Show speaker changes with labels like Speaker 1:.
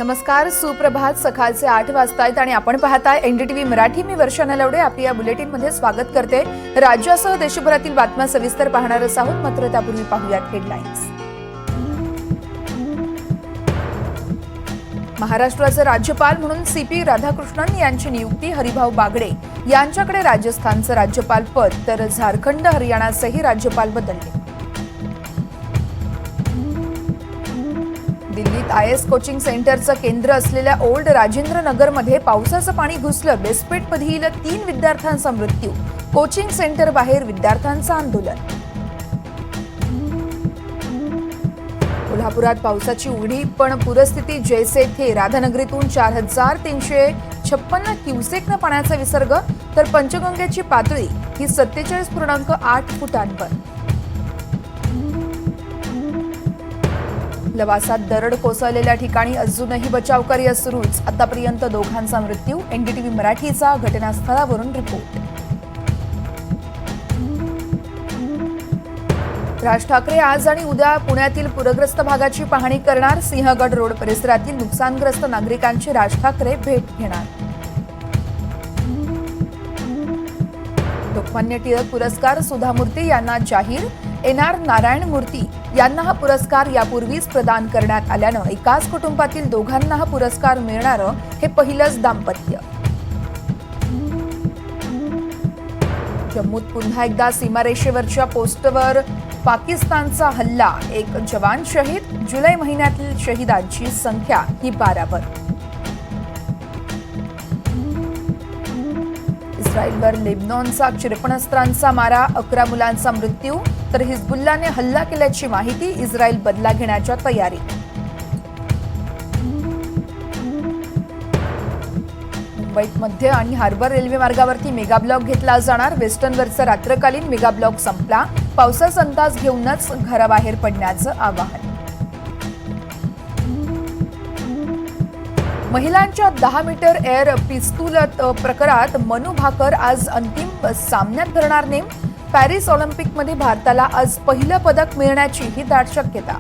Speaker 1: नमस्कार, सुप्रभात. सकाळचे 8 वाजतायत आणि आपण पाहताय एनडीटीव्ही मराठी. मी वर्षा नलवडे आपल्या या बुलेटिनमध्ये स्वागत करते. राज्यासह देशभरातील बातम्या सविस्तर पाहणारच आहोत, मात्र त्यापूर्वी पाहूयात हेडलाईन्स. महाराष्ट्राचे राज्यपाल म्हणून सीपी राधाकृष्णन यांची नियुक्ती. हरिभाऊ बागडे यांच्याकडे राजस्थानचं राज्यपाल पद, तर झारखंड हरियाणाचेही राज्यपाल बदलले. दिल्लीत आयएस कोचिंग सेंटरचं केंद्र असलेल्या ओल्ड राजेंद्र नगरमध्ये पावसाचं पाणी घुसलं. बेसपेठमधील 3 विद्यार्थ्यांचा मृत्यू. कोचिंग सेंटर बाहेर विद्यार्थ्यांचं आंदोलन. कोल्हापुरात पावसाची उघडीप, पण पूरस्थिती जैसे थे. राधानगरीतून 4356 क्युसेकनं पाण्याचा विसर्ग, तर पंचगंगेची पातळी ही 47.8 फुटांवर. लवासात दरड कोसळलेल्या ठिकाणी अजूनही बचावकार्य सुरूच. आतापर्यंत दोघांचा मृत्यू. एनडीटीव्ही मराठीचा घटनास्थळावरून रिपोर्ट. राज ठाकरे आज आणि उद्या पुण्यातील पूरग्रस्त भागाची पाहणी करणार. सिंहगड रोड परिसरातील नुकसानग्रस्त नागरिकांची राज ठाकरे भेट घेणार. लोकमान्य टिळक पुरस्कार सुधा मूर्ती यांना जाहीर. एनआर नारायण मूर्ती यांना हा पुरस्कार यापूर्वीच प्रदान करण्यात आल्यानं एकाच कुटुंबातील दोघांना हा पुरस्कार मिळणारं हे पहिलंच दाम्पत्य. जम्मूत पुन्हा एकदा सीमारेषेवरच्या पोस्टवर पाकिस्तानचा हल्ला. एक जवान शहीद. जुलै महिन्यातील शहीदांची संख्या ही 12वर. इस्रायलवर लेबनॉनचा क्षेपणास्त्रांचा मारा. 11 मुलांचा मृत्यू, तर हिजबुल्लाने हल्ला केल्याची माहिती. इस्रायल बदला घेण्याच्या तयारीत. मुंबईत मध्य आणि हार्बर रेल्वे मार्गावरती मेगाब्लॉक घेतला जाणार. वेस्टर्नवरचा रात्रकालीन मेगाब्लॉक संपला. पावसाचा अंदाज घेऊनच घराबाहेर पडण्याचं आवाहन. महिलांच्या 10 मीटर एअर पिस्तूल प्रकारात मनू भाकर आज अंतिम सामन्यात धरणार नेम. पॅरिस ऑलिम्पिकमध्ये भारताला आज पहिलं पदक मिळण्याची ही दाट शक्यता.